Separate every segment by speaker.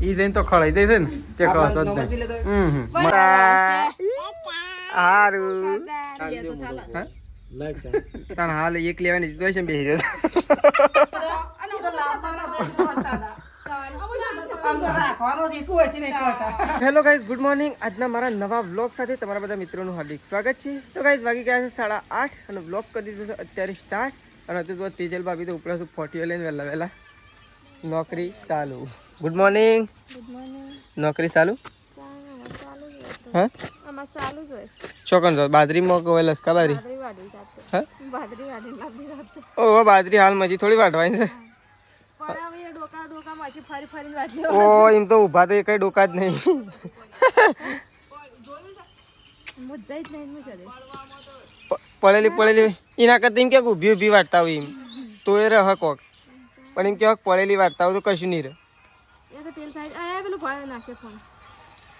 Speaker 1: ઈ જઈને તો ખળાઈ દે છે ને તે કહતો જ નહીં. હારું તાણ હાલ એક લેવાની જોઈ છે બેહી રહ્યો હેલો ગાઈઝ, ગુડ મોર્નિંગ. આજના મારા નવા વ્લોગ સાથે તમારા બધા મિત્રોનું હાર્દિક સ્વાગત છે. તો ગાઈઝ વાગી ગયા છે 8:30 અને વ્લોગ કરી દીધો છે અત્યારે સ્ટાર્ટ. અને હતું જો તેજલ ભાભી તો ઉપરા ફોટીઓ લઈને વહેલા નોકરી ચાલુ. Good morning. નોકરી ચાલુ? હા ચોકન જો બાજરી મોકો લસકા બાજરી. હા ઓ બાજરી હાલ મજી થોડી વાટવાની છે. ઓ એમ તો ઉભા તો કઈ ડોકા જ નહીં. પડેલી એના કરતા એમ કે ઊભી વાટતા હોય એમ તો એ રહ કોક, પણ એમ કે પડેલી વાટતા હોય તો કશું નહીં રહે.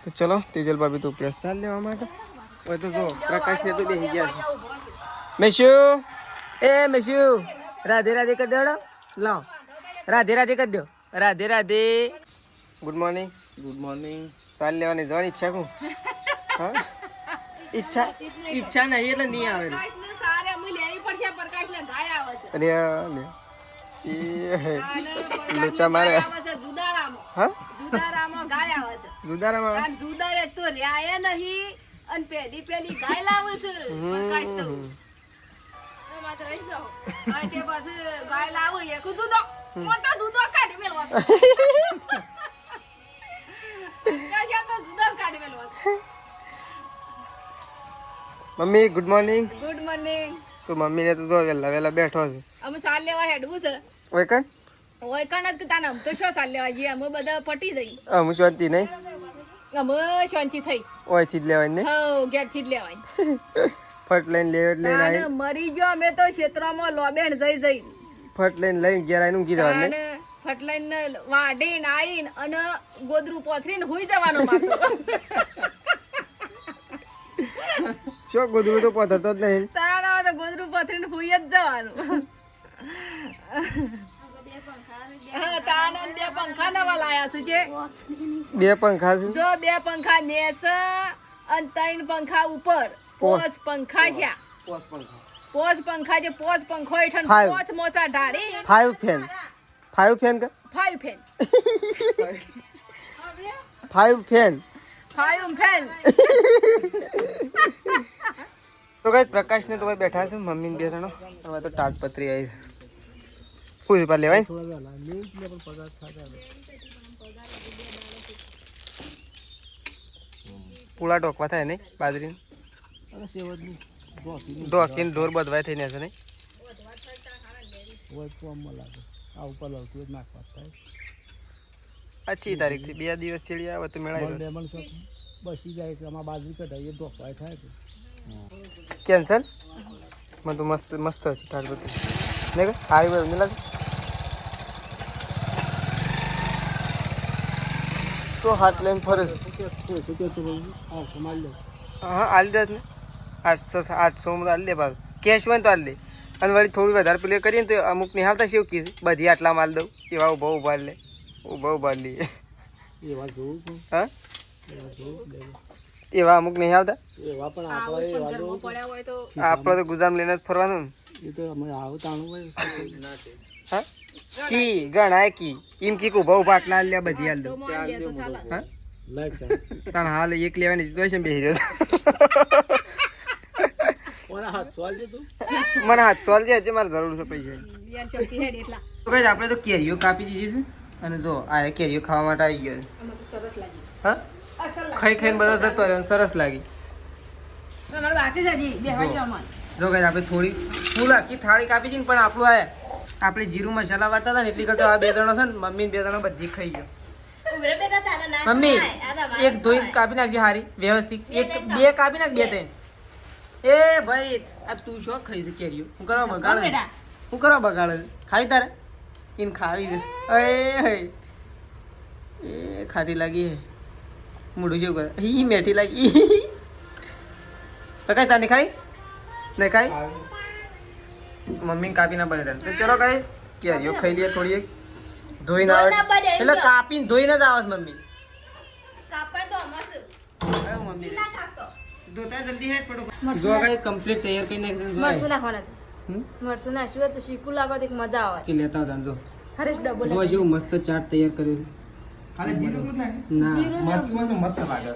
Speaker 1: તો ચલો તેજલ ભાભી તો પ્રસાદ લેવા માટે હોય તો જો પ્રકાશ ને તો બેસી ગયા છે. મેશુ મેશુ રાધે રાધે કરી દો. લાવ રાધે રાધે કરી દો. Radhe Radhe. Good morning. Good morning. ચાલ લેવાની જવાની ઈચ્છા કું? હા ઈચ્છા નહીં એટલે નહીં આવે. અરે લે એ લોચા મારે. હા જુદારામાં જુદા તો રહ્યા નહીં અને પેલી ગાય લાવે છે. Mummy good morning. Good morning. તો મમ્મી ને તો જો વેલા બેઠો છે. અમે સાલ લેવા હેડવું છે. ઓયકણ જ તાને આમ તો શું સાલ લેવા જઈએ અમે બધા પટી જઈ. અમે શાંતિ નહીં. અમે શાંતિ થઈ ઓયથી જ લેવાય ને. હા ઘેર થી જ લેવાય. ફટ લઈને આવી મરી ગયો. અમે તો ક્ષેત્રમાં લોબેણ જઈ ફટ લઈને ઘેર આવીને ઊંઘી જવાનું ને. ફટ લઈને વાઢીને આવીને અને ગોદરું પોથરીને હુઈ જવાનું માથું. શું ગોદરું તો પોથરતો જ નહીં. તારા તો ગોદરું પોથરીને હુઈ જ જવાનું. બે પંખા નવા લાયા છે. જે બે પંખા છે જો 2 પંખા નેસ અને 3 પંખા ઉપર. 5 પંખા છે. 5 પંખા જે 5 પંખો હેઠળ 5 મોસા ઢાળી. 5 ફેન કે 5 ફેન 5 ફેન. તો ગાઈસ પ્રકાશ ને તો ભાઈ બેઠા છે. મમ્મી ને બે જણો હવે તો તાડપત્રી આવી છે. કોઈ પર લેવાય પૂળા ઢોકવા થાય નહીં બાજરી ઢોકીને ઢોર બધવાય થઈને છે નહીં. અચ્છી તારીખ થી 2 દિવસ ચેડી આવે તો મેળાય બસી જાય છે. આમાં બાજરી કઢાઈએ ઢોકવાય થાય છે. કેન્સલ મને તો મસ્ત છે તાડપત્રી નહીં સારી ભાઈ નહીં લાગે. તો હાથ લઈને ફરે છે. હા આલી દે ને 800 આલી દે પાછું. કેશ હોય ને તો આલી દે. અને વળી થોડું વધારે પેલું કરીએ ને તો અમુક નહીં આવતા છે. એવું બધી આટલા માલ દઉં એવા ઉભા લે લઈએ. હા એવા અમુક નહીં આવતા. આપણે તો ગુજામ લઈને જ ફરવાનું ને. હા કી ગણાય કી એમ કી ઉભા આટલા લે બધી હાલ દઉં. હા તાણ હાલ એક લેવાની જોઈ છે બેહી રહ્યો. મને હાથ સોલ છે મારે જરૂર છે પૈસા. આપણે તો કેરીઓ કાપી દીધી છે અને જો આ કેરીઓ ખાવા માટે આવી ગયો. હા ખાઈને બધો જતો રહ્યો. સરસ લાગી. જો ગાઈસ આપણે થોડી ફૂલ આખી થાળી કાપી છે પણ આપણું આ આપણે જીરું મસાલા વાળતા હતા ને એટલી કરતા આ 2 જણો છે ને મમ્મી 2 જણો બધી ખાઈ ગયો. મમ્મી એક ધોઈ કાપી નાખજે હારી વ્યવસ્થિત. 2 કાપી નાખ 2 3. એ ભાઈ આ તું શું ખાઈ છે કેરીઓ? હું કરવા બગાડે ખાવી તારે એને ખાવી છે. એ ખાટી લાગી હે મોઢું જેવું કરે. હી મેઠી લાગી. કઈ તાર નહીં ખાઈ મમ્મી કાપી ના પડે. તો ચલો ગાઈસ કેરીઓ ખાઈ લઈએ થોડી. એક ધોઈને આવે એટલે કાપીને ધોઈને જ આવે મમ્મી.
Speaker 2: કાપા તો મસ્ત
Speaker 1: આયો મમ્મી
Speaker 2: ના કાપતો
Speaker 1: ધોતા જલ્દી હેડ પડો. જો ગાઈસ કમ્પ્લીટ તૈયાર કરીને એકદમ જો
Speaker 2: મરસું નાખવાના મરસું નાખ્યું તો શીકું લાગો તો મજા આવે
Speaker 1: ચી લેતા હતા જો
Speaker 2: હરેશ ડબલ
Speaker 1: જો જેવું મસ્ત ચાટ તૈયાર કર્યું છે. ખાલી જીરું જ નાખ ના
Speaker 2: જીરું
Speaker 1: મરચું તો મસ્ત લાગે.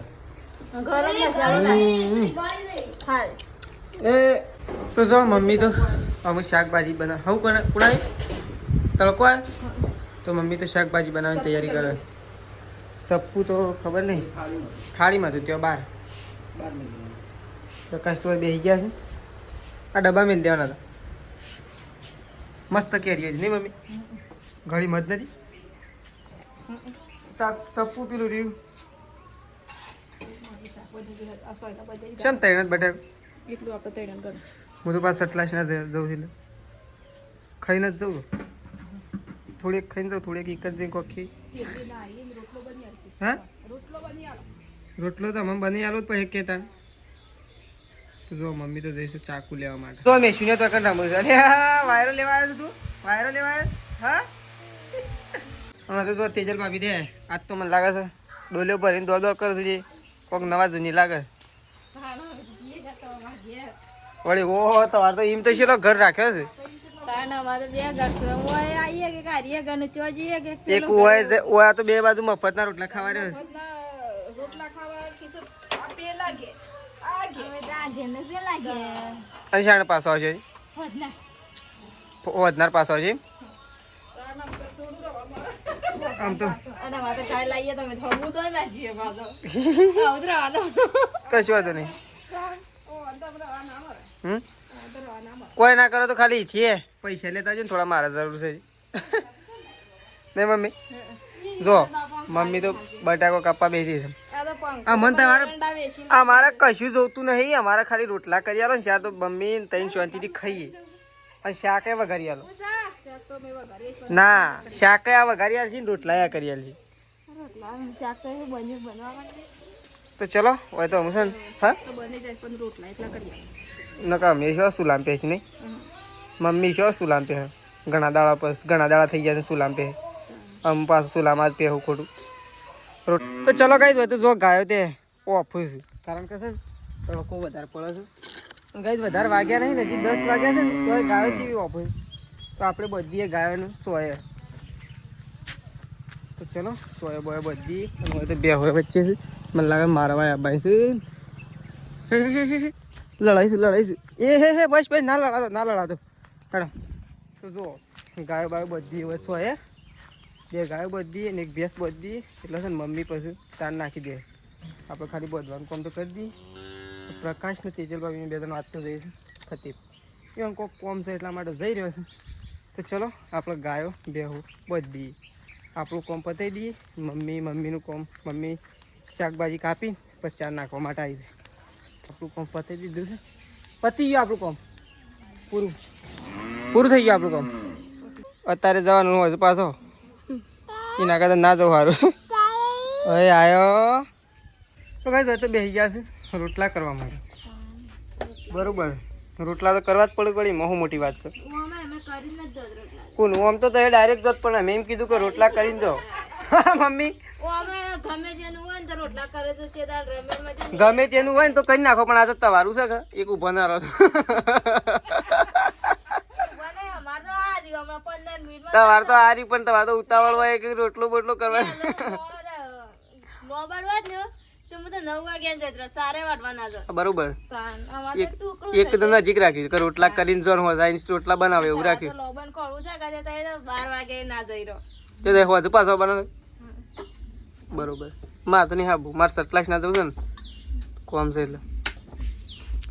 Speaker 2: ગરમ મસાલા હા
Speaker 1: એ તો જો મમ્મી તો અમે શાકભાજી બના હું કુણાઈ તડકો આવે તો મમ્મી તો શાકભાજી બનાવવાની તૈયારી કરે. સપ્પુ તો ખબર નહીં થાળીમાં તો ત્યાં બહાર પ્રકાશ તો બેસી ગયા છે. આ ડબ્બા મેળ દેવાના હતા. મસ્ત કેરી હતી નહીં મમ્મી? ઘણી મત નથી. સપ્પુ પેલું રહ્યું કેમ તૈણ બટાક
Speaker 2: એટલું આપણે તૈયાર કર
Speaker 1: હું તો પાછા સટલાશ ના જવું છે એટલે ખાઈને જ જવું. થોડીક ખાઈને જાઉં થોડીક એક જ જઈ કોખી. હા રોટલો તો અમે બની આલો પછી કેતા તો જો મમ્મી તો જઈશું ચાકુ લેવા માટે. તો મેં શૂન્ય તો કર નામું અરે હા વાયરો લેવા આવ્યો તું વાયરો લેવા આવ્યો હા હમણાં તો જો તેજલ ભાભી દે આજ તો મને લાગે છે ડોલીઓ ભરીને દોડ દોડ કરે છે કોઈક નવા જૂની લાગે વળી ઓહો તમારે તો એમ તો શેલો ઘર રાખ્યો છે. એક ઓય તો બે બાજુ મફતના રોટલા ખાવા રહ્યો અને શાણ પાસો આવશે વધનાર પાસો આવશે આમ તો કશું વાંધો નહીં. કોઈ ના કરો તો ખાલી ઈથી પૈસા લેતા આવજો ને થોડા મારા જરૂર છે નહીં મમ્મી? જો મમ્મી તો બટાકો કાપવા બેસી છે. અમારે કશું જોતું નહીં અમારે ખાલી રોટલા કરી આલો ને શાક તો મમ્મી તૈન શાંતિથી ખાઈએ અને શાક એ વઘારી આલો ના શાક આ વઘારી આલ છે ને રોટલા આ કરી આલ છે. તો ચલો હોય તો હું છે ને હા નકા અમે શું સુલામ પે છે નહીં મમ્મી શું સુલામ પે ઘણા દાડા થઈ ગયા છે સુલામ પે આમ પાછું સુલામ જ પહેવું ખોટું. તો ચલો ગાઈ હોય તો જો ગાયો તે ઓફું છે કારણ કે છે ને તડકો વધારે પડે છે ગાઈ વધારે વાગ્યા નહીં ને હજી 10 વાગ્યા છે ને તો ગાયો છે એવી ઓફું તો આપણે બધી ગાયોનું સોય તો ચલો સોય બોય બધી અને હોય તો બે હોય વચ્ચે છે મને લાગે મારવા આબાઈ છે લડાઈશું એ હે બસ ના લડાતો હેડો. તો જો ગાયો બાયો બધી હોય સોય બે ગાયો બધી અને એક ભેંસ બધી એટલે છે ને મમ્મી પછી તાર નાખી દે આપણે ખાલી બધવાનું કામ તો કરી દઈએ. પ્રકાશ ને તેજલ ભાભીને બે ત્રણ વાત તો જઈ થતી એવું કોઈક કોમ છે એટલા માટે જઈ રહ્યો છે. તો ચલો આપણે ગાયો બેહું બધી આપણું કોમ પતાવી દઈએ. મમ્મીનું કોમ મમ્મી શાકભાજી કાપી પછી ચાર નાખવા માટે આવી જાય. આપણું કોમ પતાવી દીધું છે પતી ગયું આપણું કોમ પૂરું થઈ ગયું આપણું કોમ. અત્યારે જવાનું હોય છે પાછો એના કરતા ના જવું સારું. હવે આવ્યો તો કઈ તો બેસી ગયા છે રોટલા કરવા માટે બરોબર. રોટલા તો કરવા જ પડે એમાં મોટી વાત છે. કોણ આમ તો ડાયરેક્ટ જત પણ મેં એમ કીધું કે રોટલા કરીને જાઓ મમ્મી ગમે તેનું હોય ને તો કરી નાખો પણ આ તો તમારું છે કે એક ઉભા ના રહો તમારે તો હારી પણ તમારે તો ઉતાવળ હોય કે રોટલો બોટલો કરવા બરોબર એકદમ નજીક રાખ્યું કે રોટલા કરીને જો રોટલા બનાવે એવું રાખ્યું હજુ પાછો બનાવે બરોબર. મારે તો નહીં હાબુ મારે સટલાશ ના જવું છે ને કોમ છે એટલે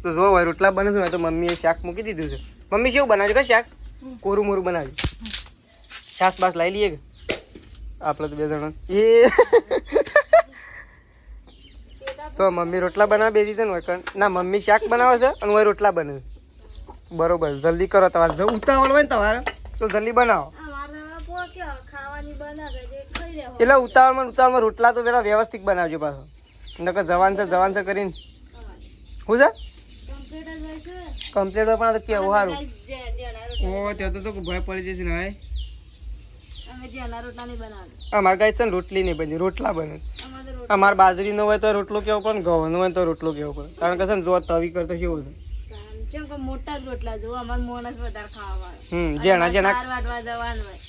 Speaker 1: તો જો હોય રોટલા બને છે તો મમ્મીએ શાક મૂકી દીધું છે. મમ્મી શું બનાવજો કે શાક કોરું મોરું બનાવજો છાસ બાસ લાવી લઈએ કે આપણે તો બે જણા એ તો મમ્મી રોટલા બનાવે બેસી છે ને હોય ના મમ્મી શાક બનાવે છે અને હોય રોટલા બને છે બરોબર. જલ્દી કરો તમારે જો ઉતાવળ હોય ને તમારે તો જલ્દી બનાવો એટલે ઉતાવળમાં રોટલા તો પેલા વ્યવસ્થિત બનાવજો પાછો નકર જવાન છે કરીને શું છે કમ્પ્લીટ હોય પણ કેવું સારું ઓ ત્યાં તો ભય પડી જશે ને
Speaker 2: અમે જેના રોટલા નહીં બનાવતા.
Speaker 1: અમારે ગાય છે ને રોટલી નહીં બની, રોટલા બને.
Speaker 2: અમારે તો
Speaker 1: અમારે બાજરીનો હોય તો રોટલો કેવો પડે, ઘઉંનો હોય તો રોટલો કેવો પડે. કારણ કે છે ને જો તવી કરતો કેવું છે.
Speaker 2: કેમ કે મોટા જ રોટલા જો અમાર મોણસ વધારે ખાવા વાળા.
Speaker 1: જેણા જેણા
Speaker 2: ચાર વાટવા જવાનું હોય,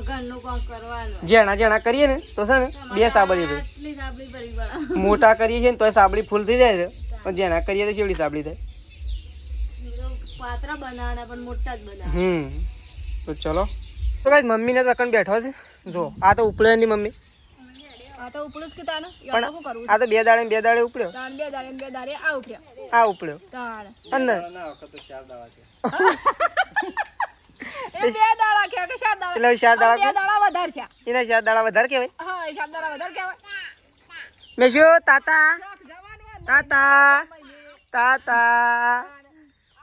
Speaker 2: ઘરનું કામ કરવાનું હોય.
Speaker 1: જેણા જેણા કરીએ ને તો છે ને 2 સાબળી થાય.
Speaker 2: આટલી સાબડી ભરી વાળા.
Speaker 1: મોટા કરીએ છીએ ને તો સાબળી ફૂલ થઈ જાય છે, પણ જેણા કરીએ તો ચેવડી સાબળી થાય.
Speaker 2: પાતરા બનાવવાના પણ મોટા જ બનાવવાના.
Speaker 1: તો ચલો તો ગાઈસ મમ્મીને તો અકન બેઠો છે. જો આ તો ઉપડે ની મમ્મી,
Speaker 2: આ તો ઉપડું જ કે તાને
Speaker 1: પણ
Speaker 2: શું કરવું?
Speaker 1: આ તો 2 દાડે ને 2 દાડે ઉપડ્યો.
Speaker 2: તાન બે દાડે આ ઉપડ્યા.
Speaker 1: આ ઉપડ્યો
Speaker 2: તાન
Speaker 1: અંદર
Speaker 2: એ 2 દાડા કે 4 દાડા.
Speaker 1: એટલે 4 દાડા
Speaker 2: 2 દાડા વધારે થયા.
Speaker 1: એના 4 દાડા વધારે કહેવાય.
Speaker 2: હા 4 દાડા વધારે કહેવાય.
Speaker 1: મેશો તાતા
Speaker 2: જવાનું હોય
Speaker 1: તાતા તાતા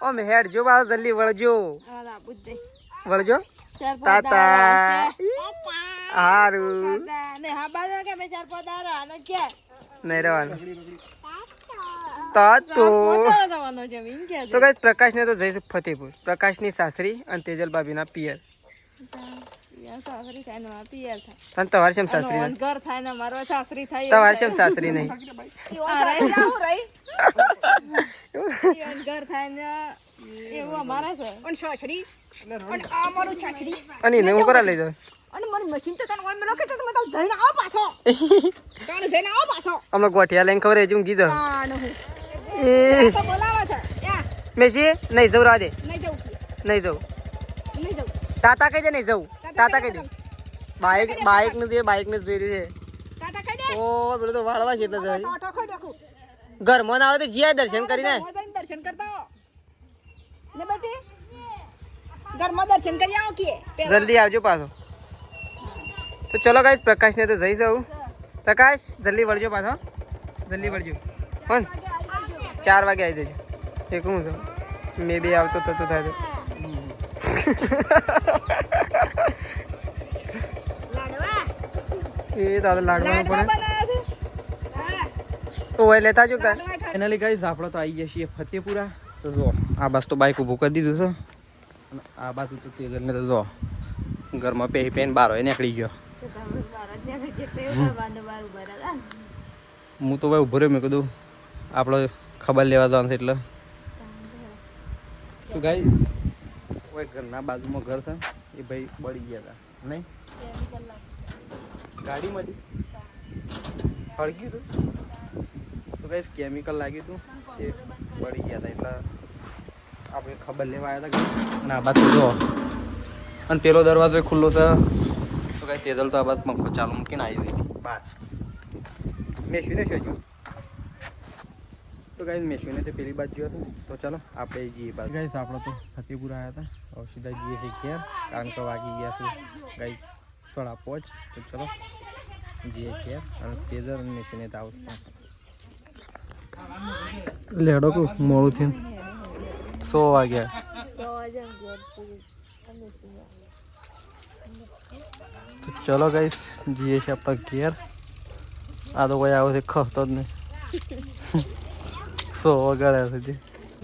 Speaker 1: ઓ મેહેડ જો બાવ જલ્દી વળજો,
Speaker 2: હા બુદ્ધે
Speaker 1: વળજો તાતા. હારું
Speaker 2: ને હા બાદા કે 4-5 દાડા અને કે
Speaker 1: નહીં રહેવાનું તાતો.
Speaker 2: જવાનો છે એમ કે
Speaker 1: તો ગાઈસ પ્રકાશને તો જઈશું ફતેપુર, પ્રકાશની સાસરી અને તેજલ ભાભીના પિયર.
Speaker 2: યા સાસરી થાય ને મારા પિયર થાય.
Speaker 1: તને તમારે શેમ સાસરી
Speaker 2: અને
Speaker 1: નહીં?
Speaker 2: ઘર થાય ને મારો સાસરી થાય.
Speaker 1: તમારે શેમ સાસરી નહીં?
Speaker 2: અરે જાવ રહી ઈવન ઘર થાય ને એવું અમારા છે. અને સાસરી અને આ મારું સાસરી
Speaker 1: અને એને હું કરા લઈ જાઉં?
Speaker 2: અને મારી મશીન તો તને ઓય મેલો કે તો તમે તો જઈને આવો પાછો. તને જઈને આવો પાછો.
Speaker 1: અમે ગોઠિયા લઈને ખબર હું કીધો
Speaker 2: તાણ હું
Speaker 1: એ
Speaker 2: તો બોલાવે છે. યા
Speaker 1: મેસી નહીં જવું, રાધે
Speaker 2: નહીં જવું
Speaker 1: નહીં જવું.
Speaker 2: નહીં જવું.
Speaker 1: તાતા કહી દે નહીં જવું, તાતા કહી દે. બાઈક નથી, બાઈક ને જોઈ રહી છે.
Speaker 2: ટાટા કહી દે.
Speaker 1: ઓ પેલો તો વાળવા છે એટલે જાય.
Speaker 2: ટાટા ખાઈ નાખું.
Speaker 1: ઘરમાં ના આવે તો જીયા દર્શન કરીને.
Speaker 2: ઘરમાં જઈને દર્શન કરતા આવો ને બેટી. ઘરમાં દર્શન કરી આવો કે
Speaker 1: જલ્દી આવજો પાછો. તો ચલો ગાઈસ પ્રકાશને તો જઈ જાઉં. પ્રકાશ જલ્દી વળજો પાછો, જલ્દી વળજો. કોણ 4 વાગે આવી જજો. એક હું છું મે બી આવતો થતો થાય તો.
Speaker 2: લાડવા
Speaker 1: એ તારે લાડવા
Speaker 2: લાડવા
Speaker 1: પડે
Speaker 2: બનાવ્યા છે. હા
Speaker 1: તો હોય લેતા જો તાર.
Speaker 2: લાડવા
Speaker 1: ફાઇનલી ગાઈસ આપણે તો આવી ગયા છીએ ફતેપુરા. તો જો આ બસ તો બાઈક ઊભું કરી દીધું છે અને આ બાજુ તો તેજલને તો જો ઘરમાં પહેરી પહેરીને બહાર હોય નીકળી ગયો. હું તો ભાઈ ઊભો રહ્યો, મેં કીધું આપણો ખબર લેવા જવાનું છે એટલે. તો ગાઈસ કોઈ ઘરના બાજુમાં ઘર છે એ ભાઈ બળી ગયા હતા નહીં ગાડીમાંથી હળગ્યું હતું. તો ગાઈસ કેમિકલ લાગ્યું હતું એ બળી ગયા હતા એટલે આપણે ખબર લેવા આવ્યા હતા. અને આ બાજુ જો અને પેલો દરવાજો ખુલ્લો છે. તો કાંઈ તેજલ તો આ બાદ પંખો ચાલુ મૂકીને આવી ગઈ બહાર. મેશવીને શોધ્યું તો ગાઈસ મેશવીને તે પેલી બાજુ હતું. તો ચાલો આપણે જઈએ બાજુ. ગાઈસ આપણે તો ફતેપુર આવ્યા હતા, હવે સીધા જઈએ છીએ ઘેર કારણ કે વાગી ગયા છે ગાઈસ 5:30. તો ચલો જઈએ ઘેર અને તેજલ અને મેશવીને તો આવશે લેડો કો મોડું થયું 100 વાગ્યા. તો ચલો ગાઈસ જઈએ છીએ આપણા ઘેર. આ તો કોઈ આવો ખતો જ નહીં 100 વગાડ્યા સુધી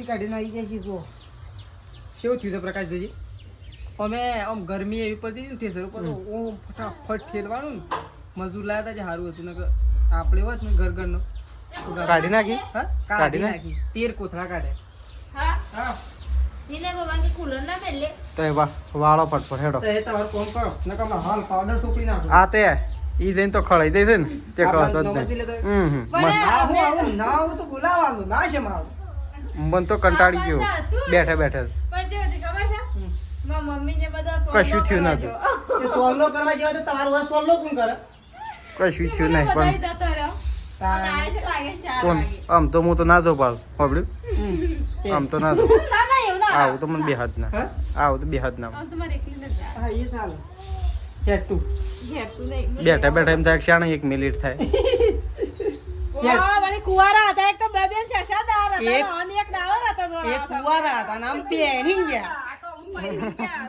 Speaker 1: કાઢીને આવી ગયા છીએ. જો કેવું થયું છે પ્રકાશજી? અમે આમ ગરમી એવી પડતી હતી ને થેસર ઉપર તો ફટાફટ ઠેલવાનું ને મજૂર લાવ્યા હતા જે સારું હતું ને આપણે હોત ને ઘર ઘરનો કાઢી નાખી. હા કાઢી નાખી 13 કોથળા કાઢે. હા
Speaker 2: એને બાબાને કુલર ના મેલે
Speaker 1: તો એ વાળો ફટફટ હેડો. એ તમારું કોમ કરો નકર હાલ પાવડર સોપડી નાખો. આ તે ઈ જઈને તો ખળાઈ દે છે ને તે કહેતો જ નહીં. ના હું તો બોલાવાનું ના છે મારું. મન તો કંટાળી ગયો બેઠે બેઠે.
Speaker 2: પણ જે ખબર છે મારા મમ્મી ને બધા
Speaker 1: કશું થયું નતું. એ સોલ્લો કરવા જેવા તો તમારું હોય સોલ્લો કોણ કરે? કશું થયું નહીં પણ
Speaker 2: જતો રહ્યો અને આ છે લાગે 4
Speaker 1: કોણ
Speaker 2: વાગે.
Speaker 1: આમ તો હું તો ના જાઉં પાછું સાંભળ્યું આમ તો ના જાઉં.
Speaker 2: ના ના એવું ના
Speaker 1: આવું તો મને બે હાથ ના આવું તો બે હાથ ના.
Speaker 2: આમ તમારે એકલી ન જાય.
Speaker 1: હા એ ચાલે. હેતું
Speaker 2: ઘેર તું નહીં
Speaker 1: બેઠા બેઠા એમ થાય ક્ષણ 1 મિનિટ થાય.
Speaker 2: વાહ વળી કુવારા હતા એક તો બે બેન છસાદાર
Speaker 1: એક-
Speaker 2: હતા અને એક ડાળો હતા જો
Speaker 1: એ કુવારા હતા નામ પેણી ગયા.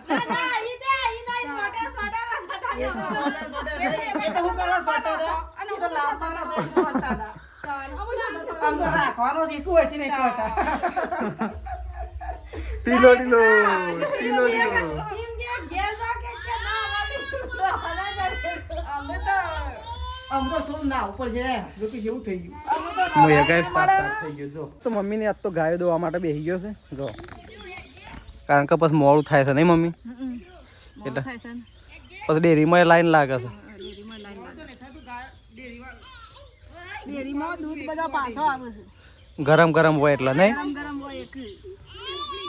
Speaker 2: ના ના ઈ દે ઈ ના સ્માર્ટર સ્માર્ટર હતા
Speaker 1: એ તો હું કરવા સ્વેટર અને તો લાવવાનો છે સ્વેટર. આમ તો રાખવાનો છે કોઈ છે નહીં કરતા. ટીલો ટીલો ટીલો ટીલો.
Speaker 2: એમ કે ઘેર જા કે ના વાલી
Speaker 1: આમ તો થોડું ના ઉપર છે જો કે જેવું થઈ ગયું મોય ગાઈસ સાફ થઈ ગયો જો તો મમ્મી ને આજ તો ગાયો દોવા માટે બેસી ગયો છે જો કારણ કે પછી મોડું થાય છે નહીં મમ્મી એટલે પછી ડેરીમાં લાઈન લાગે છે
Speaker 2: ડેરીમાં દૂધ બધા પાછો આવે છે
Speaker 1: ગરમ ગરમ હોય એટલે નહીં
Speaker 2: ગરમ ગરમ હોય એક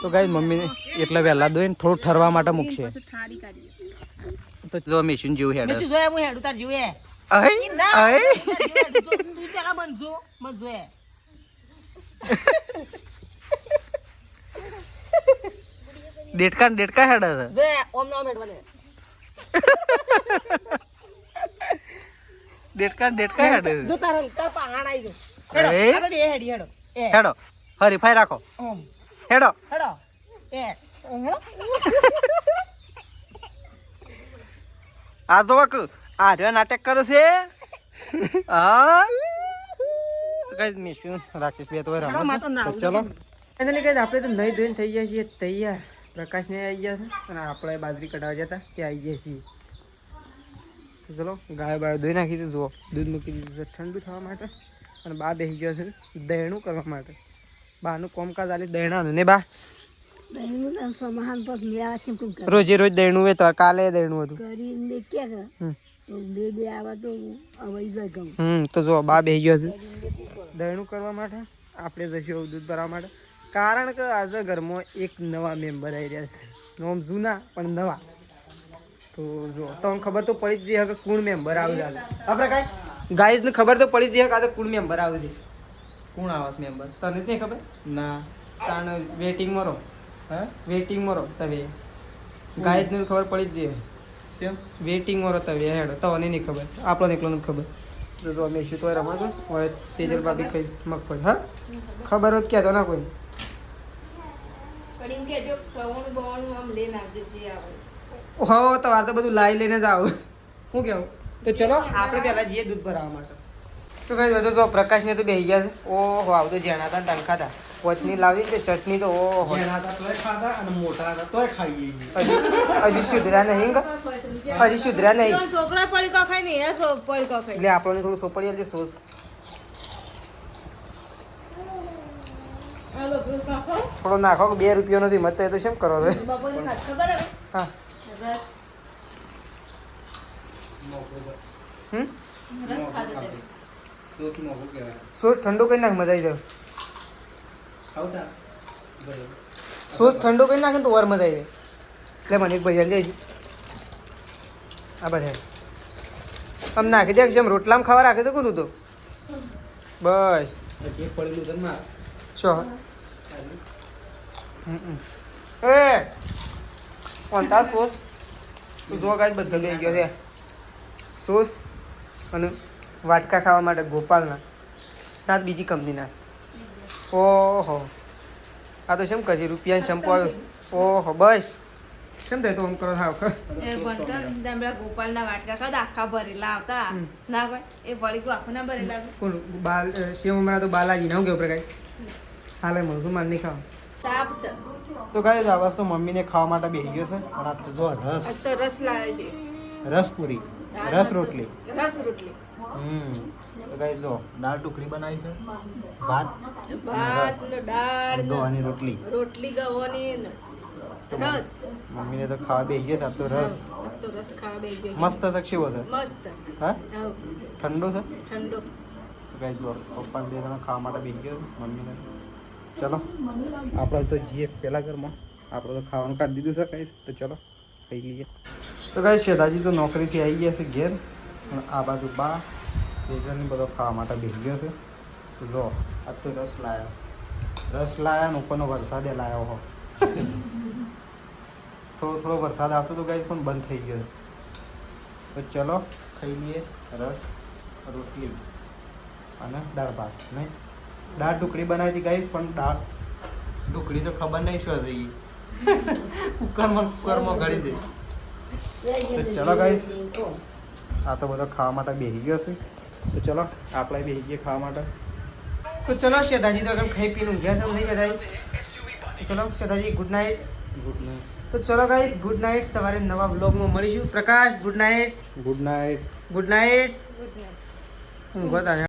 Speaker 1: તો ગાઈસ મમ્મી એટલે વહેલા દોઈને થોડું ઠરવા માટે મૂકશે
Speaker 2: ઠાડી કાઢીએ
Speaker 1: તો જો મેશિન જેવું હેડે
Speaker 3: શું જોયા હું હેડું તાર જીવે
Speaker 1: અહી અહી
Speaker 3: તું પેલા બનજો મત જોયે
Speaker 1: ડેટકા હેડે છે
Speaker 3: જોયે ઓમ નામ હેડવાને
Speaker 1: ડેટકા હેડે છે
Speaker 3: જો તાર પહાણ આવી જો હેડો
Speaker 1: એ?
Speaker 3: આપણે બે હેડી હેડો એ
Speaker 1: હેડો હરીફાઈ રાખો
Speaker 3: ઓમ
Speaker 1: હેડો
Speaker 3: હેડો એ હેડો
Speaker 1: આ તો આર્ય નાટક કરે છે હા કઈ મિશું રાકેશ બે તો
Speaker 3: હેડો
Speaker 1: રમો
Speaker 3: માં તો ના
Speaker 1: તો ચલો એને કઈ આપણે તો નહીં ધોઈને થઈ ગયા છીએ તૈયાર પ્રકાશ ને આવી ગયા છે અને આપણે બાજરી કઢાવા જતા ત્યાં આવી ગયા છીએ તો ચલો ગાય બાય ધોઈ નાખી તો જુઓ દૂધ મૂકી દીધું છે ઠંડુ થવા માટે અને બા બેસી ગયો છે દહેણું કરવા માટે બાનું કોમકાજ આલી દહેણાનું ને બા
Speaker 2: દહીંનું સમાન પર લેવા છે તું
Speaker 1: રોજે રોજ દહેણું હોય તો કાલે દહેણું હતું
Speaker 2: કરીને ક્યાં
Speaker 1: હમ.
Speaker 2: તો બે આવા તો અવાઈ જાય ગમ
Speaker 1: તો જો બા બેસી ગયો છે દહેણું કરવા માટે આપણે જઈશું દૂધ ભરવા માટે કારણ કે આજે ઘરમાં એક નવા મેમ્બર આવી રહ્યા છે નોમ જૂના પણ નવા તો જો તમને ખબર તો પડી જ જઈએ કે કોણ મેમ્બર આવે છે આપણે કાંઈ ગાઈઝને ખબર તો પડી જ જઈએ કે આજે કોણ મેમ્બર આવે છે કોણ આવત મેમ્બર તને જ નહીં ખબર ના તાણ વેટિંગમાં રહો હા વેટિંગમાં રહો તમે ગાઈઝને ખબર પડી જ જઈએ કેમ વેટિંગમાં રહો તમે હેડો તને નહીં ખબર આપણને એકલો નથી ખબર તો જો અમે શું તો રમતો હવે તેજલ ભાભી ખાઈ મગફળી હા ખબર હોત ક્યાં તો ના કોઈ હો તો આ તો બધું લાવી લઈને જ આવું શું કેવું તો ચલો આપણે પહેલા જઈએ દૂધ ભરાવા માટે તો કઈ બધું જો પ્રકાશને તો બેસી ગયા છે ઓહો આવું તો જેણા હતા ટંકા હતા કોચની લાવી ને ચટણી તો ઓહો હજી સુધર્યા નહીં હજી સુધર્યા નહીં
Speaker 2: છોકરા પડી કો ખાઈ નહીં પડી કો ખાઈ
Speaker 1: એટલે આપણને થોડું સોપડી આપજે સોસ થોડો નાખો કે 2 રૂપિયા નથી મત તો શેમ કરો હવે હા હમ સોસ ઠંડો કરી નાખ મજા આવી જાય સોસ ઠંડો કરી નાખે ને તો વાર મજા આવી જાય એટલે મને એક ભાઈ જાય આ બધા આમ નાખી દે જેમ રોટલામાં ખાવા રાખે તો કોનું તો બસ શું એ ઓનતા સોસ જો ગાય બધો લઈ ગયો છે સોસ અને વાટકા ખાવા માટે ગોપાલના ત્યાં બીજી કંપનીના ઓહો આ તો શેમ કરશે રૂપિયા શેમ્પુ આવ્યો ઓહો બસ શેમ થાય તો આમ કરો થાવ
Speaker 2: ગોપાલના વાટકા ખાધા આખા ભરેલા આવતા ના ભાઈ એ પડી ગયું આખું ના ભરેલા
Speaker 1: કોણ બાલ શેમ અમારા તો બાલાજી ના હું કેવું પ્રકાશ હાલે મળતું માર નહીં ખાવા તો ગાય આવાજ તો મમ્મીને ખાવા માટે બેસી ગયો છે અને આ તો જો
Speaker 2: રસ લાવે છે
Speaker 1: રસ પૂરી રસ રોટલી
Speaker 2: રસ રોટલી
Speaker 1: તો ગાય જો દાળ ટુકડી બનાવી છે ભાત
Speaker 2: ભાત ને દાળ
Speaker 1: અને ગવાની રોટલી
Speaker 2: રોટલી ગવાની ને રસ
Speaker 1: મમ્મીને તો ખાવા બેસી ગયો છે આ તો રસ
Speaker 2: તો રસ ખાવા બેસી ગયો
Speaker 1: મસ્ત છે કેવો છે
Speaker 2: મસ્ત
Speaker 1: હા
Speaker 2: હાવ
Speaker 1: ઠંડો છે
Speaker 2: ઠંડો
Speaker 1: તો ગાય જો પપ્પા બે જણા ખાવા માટે બેસી ગયો મમ્મીને ચલો આપણે તો જઈએ પહેલા ઘરમાં આપણે તો ખાવાનું કાઢી દીધું છે કઈ તો ચલો ખાઈ લઈએ તો કઈ શેઠાજી તો નોકરીથી આવી ગયા છે ઘેર અને આ બાજુ બા બેજરની બધો ખાવા માટે બેસી ગયો છે તો જો આજ તો રસ લાયા ને ઉપરનો વરસાદે લાવ્યો હો થોડો વરસાદ આવતો તો ગાઈસ પણ બંધ થઈ ગયો તો ચલો ખાઈ લઈએ રસ રોટલી અને દાળ ભાત નહીં દાળ ઢોકળી બનાવી હતી ગાઈસ પણ દાળ ઢોકળી તો ખબર નહીં શું થઈ કુકરમાં ગળી દે તો ચલો ગાઈસ આ તો બધો ખાવા માટે બેસી ગયો છે તો ચલો આપણે બેસી ગઈએ ખાવા માટે તો ચલો શેઠાજી તો ખાઈ પીને ઊંઘ્યા છે નહીં શેઠાજી ચલો શેઠાજી ગુડ નાઇટ તો ચલો ગાઈસ ગુડ નાઇટ સવારે નવા વ્લોગમાં મળીશું પ્રકાશ ગુડ નાઇટ ગુડ નાઇટ ઊંઘો તારે